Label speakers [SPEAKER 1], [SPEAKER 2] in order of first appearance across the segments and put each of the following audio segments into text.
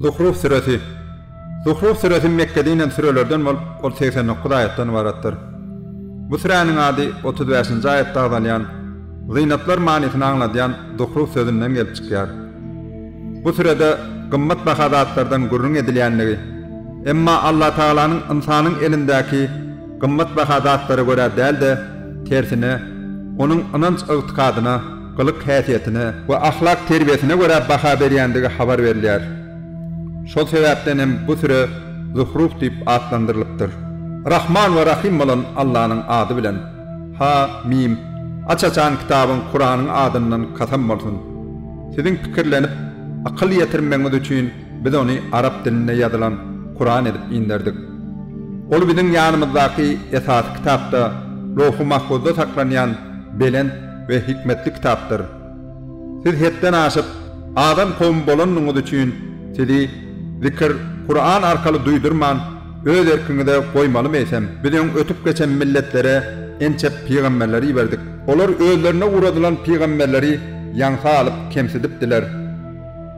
[SPEAKER 1] Zuhruf suresi. Zuhruf suresi Mekke'den sürelerden bolup 89 ayetden ibaretdir. Bu surenin adı 35. ayette agdalyan, zynatlar manitini anladyan Zuhruf sözünden gelip çıkýar. Bu surede gymmat baha zatlardan gurrun edilýänligi, emma Allah Taalanyň insanyň elindäki gymmat baha zatlary görä dälde, tersine onuň inanç ygtykadyna, gylyk häsiýetine we ahlak terbiyesine görä baha berýändigi habar berilýär. Şol sebäpden hem bu süre Zuhruf diýip adlandyrlypdyr. Rahman we Rahim bolan Allah'nyň ady bilen. Ha mim. Açaçan kitabın Kur'anyň adyndan kasam bolsun. Siziň pikirlenip akyl ýetirmeňiz üçin biz ony arap diline ýazylan Kur'an edip indirdik. Ol biziň ýanymyzdaky esas kitapda Lawh-u Mahfuzda saklanýan belend we hikmetli kitapdyr. Siz hetden aşyp adam kowm bolanyňyz üçin sizi zikir Kur'an arkaly duýdurman, öz erkiňizde goýmaly meýsem, biziň ötüp geçen milletlere ençe peýgamberleri berdik. Olar özlerine uradylan peýgamberleri ýansa alyp kemsidipdiler.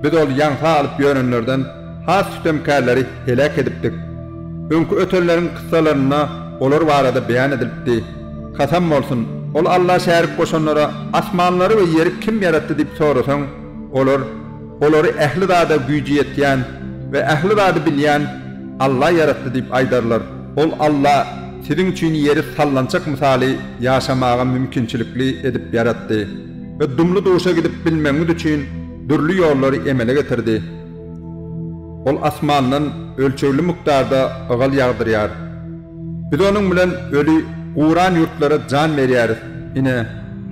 [SPEAKER 1] Biz ol ýansa alyp ýörenlerden has sütemkärleri helak edipdik. Öňkü öterleriň kıssalaryna olar barada beýan edilipdi. Kasam bolsun, ol Allah şärik goşanlara asmanlary we ýeri kim ýaratdy diýip sorasaň, olary ähli zada güýji ýetýän ve ähli zady bilýän Allah yaratdy diýip aýdarlar. Ol Allah siziň üçin ýeri sallançak misaly ýaşamaga mümkinçilikli edip yaratdy ve dumly duşa gidip bilmeňiz üçin dürli ýollary emele getirdi. Ol asmandan ölçegli miktarda agal ýagdyrýar. Biz onuň bilen öli Quran ýurtlara jan berýäris. Ine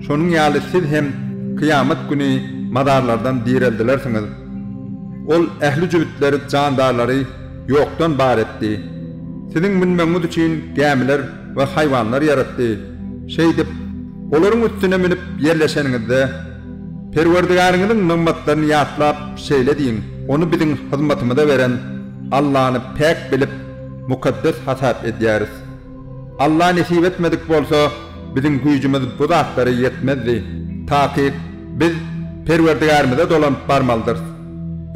[SPEAKER 1] şonuň ýaly siz hem kıyamet güni madarlardan dirildilersiňiz. Ol ähli jübitleri jandarlary ýokdan bar etdi. Siziň bilmeňiz üçin gämiler we haýwanlar yaratdy. Şeýdip, olaryň üstüne minip ýerleşeniňizde Perwerdigaryňyzyň nimmatlaryny ýatlap şeýlediň. Onu biziň hyzmatymyza beren Allahny pek bilip mukaddes hasap edýäris. Allah nesip etmedik bolsa biziň güýjümiz bu zatlary ýetmezdi. Taky biz Perwerdigarymyza dolanyp barmaldyr.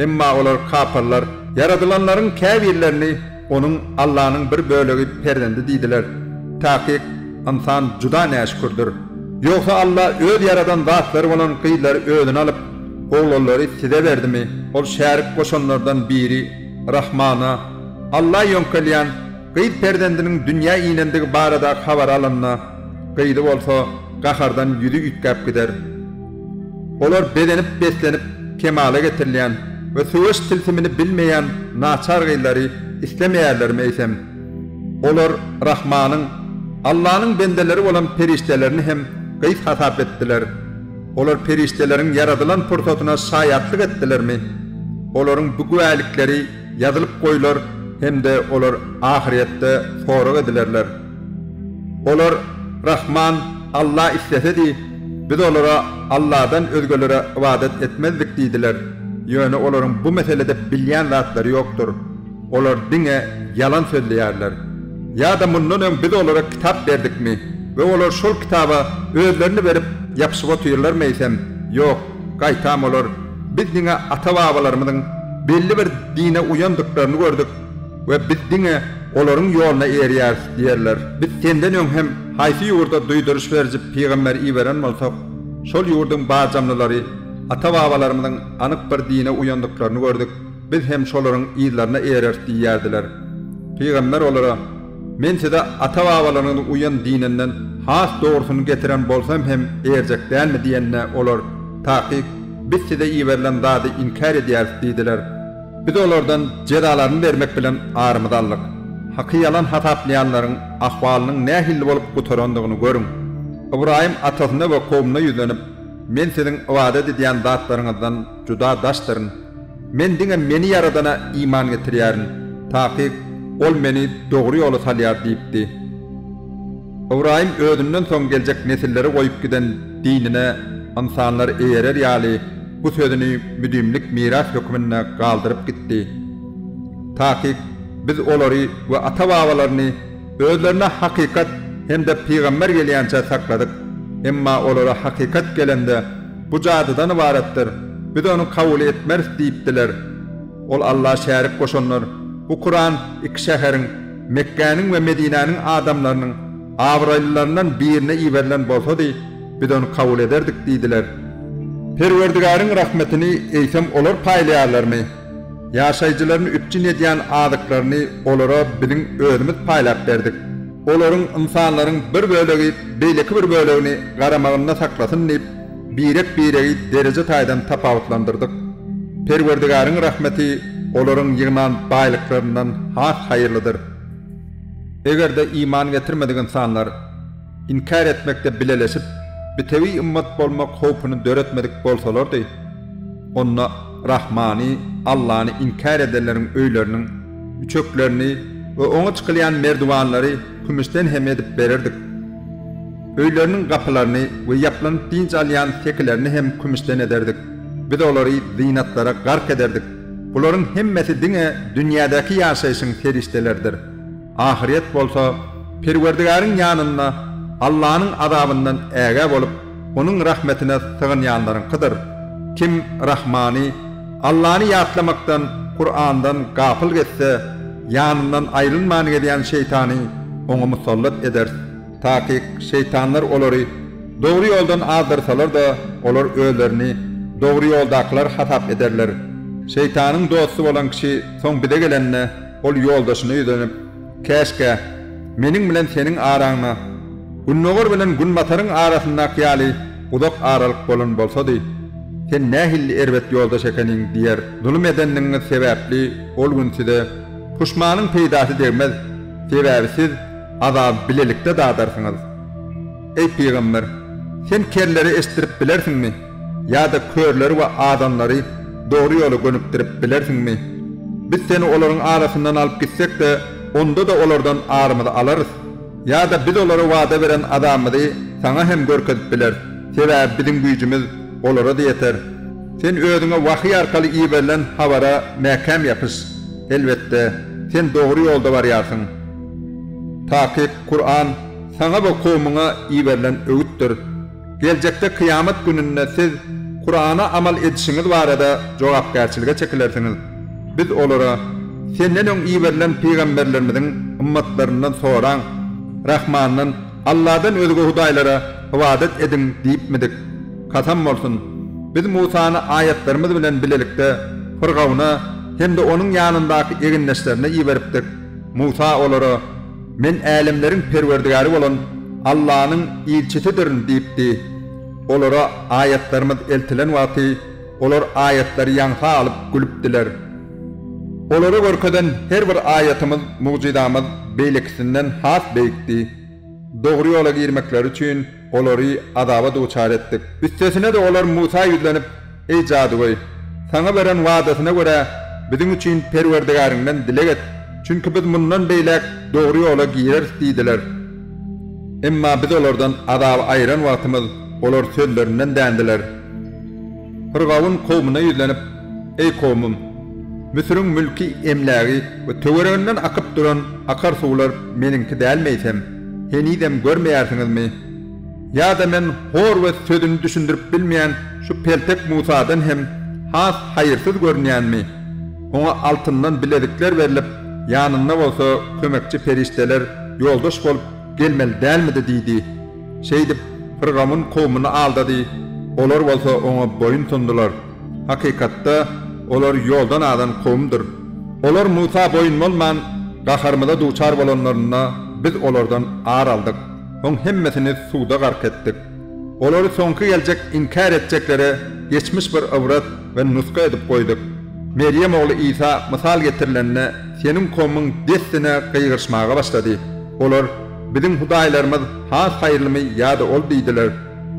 [SPEAKER 1] Emma olar kapallar yaradylanlaryň käbirlerini onuň Allah'nyň bir bölegi perdendi diýdiler. Taky insan juda näşkurdyr. Ýoksa Allah öz yaradan zatlary bolan gyýlary özüne alyp oglary size berdimi? Ol şärik goşanlardan biri Rahmana Allah ýönkälýän gyýl perdendiniň dünýä iýnendigi barada habar alanna gyýdy bolsa gahardan ýüzi ütkäp gider. Olar bedenip beslenip kemale getirilýän ve söwüş tilsimini bilmeýän naçar gyýlary islemeýärler meýsem. Olar Rahmanyň Allah'nyň bendeleri bolan periştelerini hem gyýy hasap etdiler. Olar perişteleriň yaradylan pursatyna şaýatlyk etdilermi? Olaryň bu güwälikleri ýazylyp goýular hemde olar ahiretde forag edilerler. Olar Rahman Allah istesedi biz olara Allah'dan özgelere ibadet etmezdik diýdiler. Ýöne olaryň bu meselede bilýän zatlary ýokdur. Olar diňe yalan söýleýärler. Ya da mundan öň biz olara kitap berdikmi we olar şol kitaba özlerini berip ýapşyp oturýarlar meýsem? Ýok, gaýtam olar biz diňe ata-babalarymyzyň belli bir dine uýandyklaryny gördük we biz diňe olaryň ýoluna erýäris diýerler. Biz senden öň hem haýsy ýurda duýduruş berjip peýgamber iýeren bolsak, şol ýurdyň bajamlylary ata-babalarymyzyň anyk bir dine uýandyklaryny gördük. Biz hem şolaryň ýyllaryna erer diýerdiler. Peýgamber olara men size ata-babalaryň uýan dininden has dogrusyny getiren bolsam hem erjek dälmi diýenne olar taýyk biz size iýerilen zady inkar edýäris diýdiler. Biz olardan jedalaryny bermek bilen armydallyk. Haky yalan hataplayanlaryň ahwalynyň nähil bolup guturandygyny görüň. İbrahim atasyna we kowmuna ýüzlenip, men siziň ibadet edýän zatlaryňyzdan juda daşdyryn. Men diňe meni yaradana iman getirýärin. Taky ol meni dogry ýola salýar diýipdi. İbrahim özünden soň geljek nesilleri goýup giden dinine insanlar eýerer ýaly bu sözüni müdimlik miras hökmüne galdyryp gitdi. Taky biz olary we ata-babalaryny özlerine hakykat hemde peýgamber gelýänçe sakladyk. Emma olara hakykat gelende bu jadydan ibaretdir. Biz onu kabul etmeriz diýipdiler. ol Allah şärik goşanlar, bu Kur'an iki şäherin, Mekke'nin we Medine'nin adamlarının avraylılarından birine iwerilen bolsady, biz onu kabul ederdik diýdiler. Perwerdigarın rahmetini eýsem olar paýlaýarlarmy? Ýaşaýjylaryny üpçün edýän adyklaryny olara biziň özümiz paýlap berdik. Olaryň insanlaryň bir bölegi beýleki bir bölegini garamagyna saklasyn diýip birek-biregi derece taýdan tapawutlandyrdyk. Perwerdigarın rahmeti olaryň ýygynan baýlyklaryndan has haýyrlydyr. Egerde iman getirmedik insanlar inkar etmekde bileleşip bitewi ümmet bolmak howpuny döretmedik bolsalardy, onna Rahmani Allah'ını inkar edenlerin öýleriniň üçeklerini we oňa çykylýan merdiwanlary kümüşden hem edip bererdik. Öýleriniň gapylaryny we ýapylan dinç alýan tekilerini hem kümüşden ederdik. Biz olary zinatlara gark ederdik. Bularyň hemmesi diňe dünýädäki ýaşaýyşyň feriştelerdir. Ahiret bolsa Perwerdigaryň ýanynda Allah'ın azabından äge bolup onuň rahmetine sığınýanlaryňkydyr. Kim Rahmani Allah'ını ýatlamakdan, Kur'an'dan gafil getse, ýanyndan aýrylmany edýän şeytany oňa musallat eder. Taky şeytanlar olary dogry ýoldan azdyrsalar da, olar özlerini dogry ýoldakylar hatap ederler. Şeytanyň dosty bolan kişi soň bide gelenne ol ýoldaşyny ýödenip, "Käşke meniň bilen seniň araňa, Gunnogor bilen Gunmataryň arasyndaky ýaly uzak aralyk bolan bolsady, sen nähilli erbet ýoldaş ekeniň diýer. Zulm edenniň sebäpli ol günside puşmanyň peýdasy degmez, sebäbisiz azab bilelikde dadarsyňyz. Ey Peýgamber, sen kerleri estirip bilersiňmi? Ýa-da körleri we adamlary dogry ýola gönüpdirip bilersiňmi? Biz seni olaryň arasyndan alyp gitsek de, onda da olardan arymyzy alarys. Ýa-da biz olara wada beren adamydy saňa hem görkezip biler. Sebäbi biziň güýjümiz olara da yeter. Sen özüňe wahy arkaly iýerilen hawara mäkem ýapys. Elbetde sen dogry ýolda barýarsyň. Takyp Kur'an saňa we kowmuňa iýerilen öwütdir. Geljekde kıyamet gününde siz Kur'an'a amal edişiniz barada jogapkärçilige çekilersiňiz. Biz olara senden öň iýerilen peýgamberlerimiziň ummatlaryndan soraň, Rahmanyň Allah'dan özge hudaýlara ibadet edin diýipmidik? Kasam bolsun, biz Musany ayetlerimiz bilen bilelikde Firgawna hem de onuň ýanyndaky eginleşlerine iýeripdik. Musa olara men älimleriň perwerdigary bolan Allah'ın ilçitidir diýipdi. Olara ayetlerimiz eltilen wagty olar ayetleri ýanha alyp gülüpdiler. Olara görkeden her bir ayetimiz, mucizamız beýlekisinden has beýikdi. Dogry ýola girmekleri üçin olary azaba duçar etdik. Üstesine de olar Musa ýüzlenip, ey jadugoý, saňa beren wadasyna görä biziň üçin perwerdigaryňdan dilek et. Çünki biz mundan beýlek dogry ýola gireriz diýdiler. Emma biz olardan azab aýran wagtymyz olar sözlerinden dändiler. Firgawun kowmuna ýüzlenip, ey kowmum, Müsürün mülki emlägi we töwerenden akyp duran akar suwlar meninki dälmeýsem, henidem görmeýärsiňizmi? Ýa-da men hor we sözüni düşündirip bilmeýän şu peltek Musa'dan hem has haýyrsyz görnýänmi? Oňa altyndan biledikler berilip, ýanynda bolsa kömekçi perişteler ýoldaş bolup gelmeli dälmidi diýdi. Şeýdip Firgawun kowmuna aldady. Olar bolsa oňa boyun sundular. Hakykatda olar ýoldan adan kowmdur. Olar Musa boyun bolman gaharmyda duçar bolanlaryna biz olardan ar aldyk. Oň hemmesini suwda gark etdik. Olary soňky geljek inkar etjeklere geçmiş bir awrat we nuska edip goýdyk. Meryem oğlu İsa misal getirilenine senin kowmyň destine gıýgyrşmaga başlady. Olar biziň hudaýlarymyz has haýyrlymy ýa-da ol diýdiler.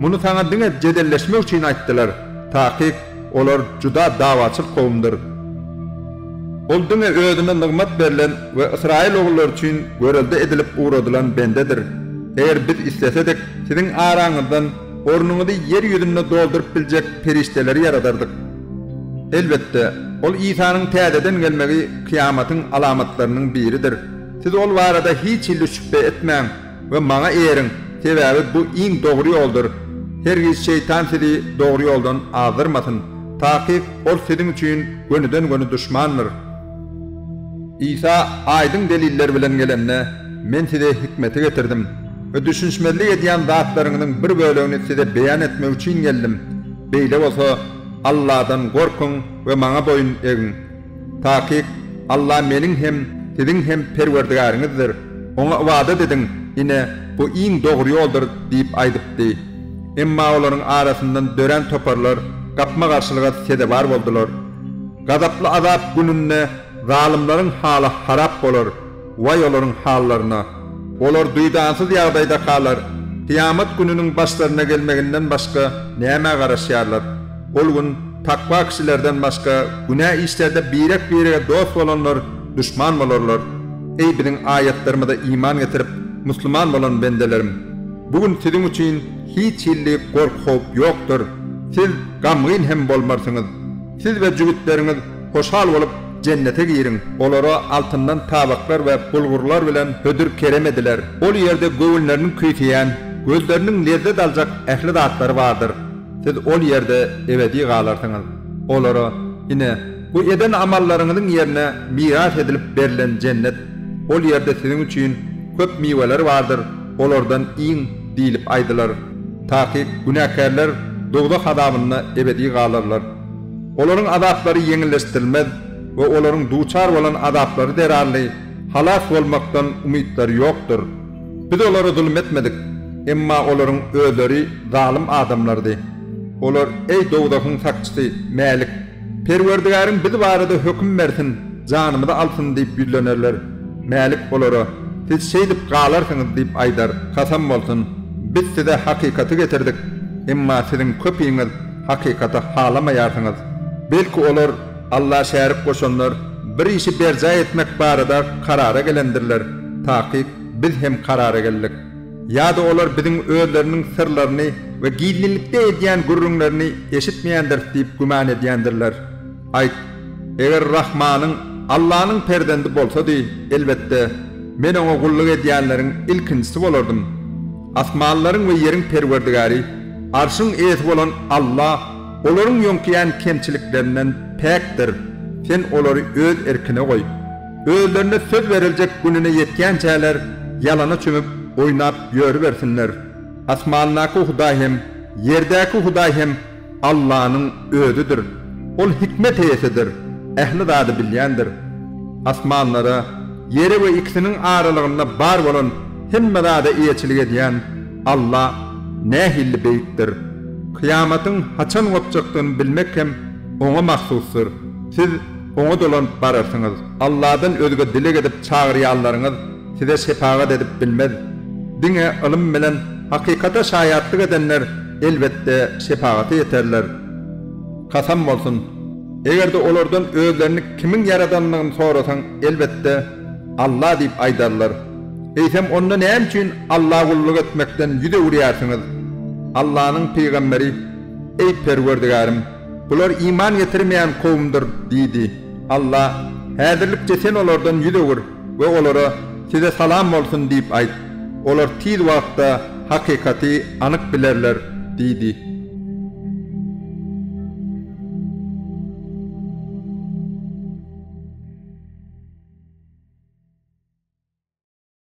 [SPEAKER 1] Muny saňa diňe jedelleşmek üçin aýtdylar. Takyp olar juda dawaçyl kowmdur. Ol diňe özüne nygmat berilen we Israil oğulları üçin görelde edilip uğradylan bendedir. Eger biz istesedik siziň araňyzdan ornuňyzy yer ýüzünde doldurup biljek perişteleri yaradardyk. Elbette ol İsa'nın täzeden gelmegi kıyamatyň alamatlarynyň biridir. Siz ol barada hiç illi şüphe etmeň we maňa erin. Sebäbi bu iň dogry ýoldur. Hergiz şeytan sizi dogry ýoldan azdyrmasyn. Takip ol sizin üçin gönüden gönü düşmandır. İsa aydın deliller bilen gelenne men size hikmeti getirdim. Ve düşünşmeli ediyen zatlarının bir bölümünü size beyan etmek için geldim. Beyle olsa Allah'dan korkun ve bana boyun eğin. Ta ki Allah menin hem sizin hem perverdigarınızdır. Ona vaat edin, yine bu in doğru yoldur deyip aydıptı. Emma onların arasından dören toparlar, kapma karşılığa sede var oldular. Gazaplı azap gününde zalimlerin halı harap olur. Vay onların hallarına. Olar duydansız yağdayda kalır. Kıyamet gününün başlarına gelmeginden başka neyme karışyarlar. Ol gün takva kişilerden başka günah işlerde birek dost olanlar düşman olurlar. Ey bizim ayetlerime de iman getirip Müslüman olan bendelerim. Bugün sizin için hiç illi korku yoktur. Siz gamgın hem bolmarsınız. Siz ve cübitleriniz hoşal olup cennete girin. Olara altından tabaklar ve bulgurlar bilen hödür keremediler. Ol yerde gövünlerinin küyteyen, gözlerinin lezzet alacak ehli zatları vardır. Siz ol yerde ebedi kalarsınız. Olara yine bu eden amallarınızın yerine miras edilip verilen cennet. Ol yerde sizin için köp meyveler vardır. Olardan in deyilip aydılar. Ta ki günahkarlar doğdak azabına ebedi kalarlar. Onların azapları yengilleştirilmez ve onların duçar olan azapları derarli, halas olmaktan umutları yoktur. Biz onlara zulmetmedik, emma onların özleri zalim adamlardı. Onlar ey doğdakın sakçısı, melik, perverdigarın biz barada hüküm versin, canımı da alsın deyip güllenerler. Melik onlara, siz şeydip kalarsınız deyip aydar, kasam olsun, biz size hakikati getirdik, emma sizin köpeğiniz hakikati halamayarsınız. Belki olur Allah şerik koşanlar bir işi berca etmek barada karara gelendirler. Takip biz hem karara geldik. Ya da olur bizim özlerinin sırlarını ve gizlilikte ediyen gurrunlarını eşitmeyendir deyip güman ediyendirler. Ayt, eğer Rahman'ın Allah'ın perdendi bolsa di, elbette men ona kulluk ediyenlerin ilkincisi olurdum. Asmanların ve yerin perverdigari, arşın eğisi olan Allah, onların yonkiyen kemçiliklerinden pektir. Sen onları öz erkine koy. Özlerine söz verilecek gününe yetken çaylar yalana çömüp oynap yürüversinler. Asmannaki Huday hem, yerdeki Huday hem Allah'ın özüdür. Ol hikmet eyesidir. Ehli dadı bilyendir. Asmanlara, yere ve ikisinin aralığında bar olan himme dadı iyiçilik ediyen Allah nehilli beyittir. Kıyametin haçan kopacağını bilmek hem ona mahsustur. Siz ona dolanıp bararsınız. Allah'dan özgü dilek edip çağırıyanlarınız size şefaat edip bilmez. Dine ilim bilen hakikate şayatlık edenler elbette şefaate yeterler. Kasam olsun, eğer de onlardan özlerini kimin yaradanlığını sorasan elbette Allah deyip aydarlar. Eysem onda neyim için Allah'a kulluk etmekten yüze uğrayarsınız. Allah'ın peygamberi, ey perverdigarım, bular iman getirmeyen kavimdir dedi. Allah, hazırlıkça sen onlardan yüze uğur ve onlara size salam olsun deyip ayt. Olar tiz vakitte hakikati anık bilerler dedi.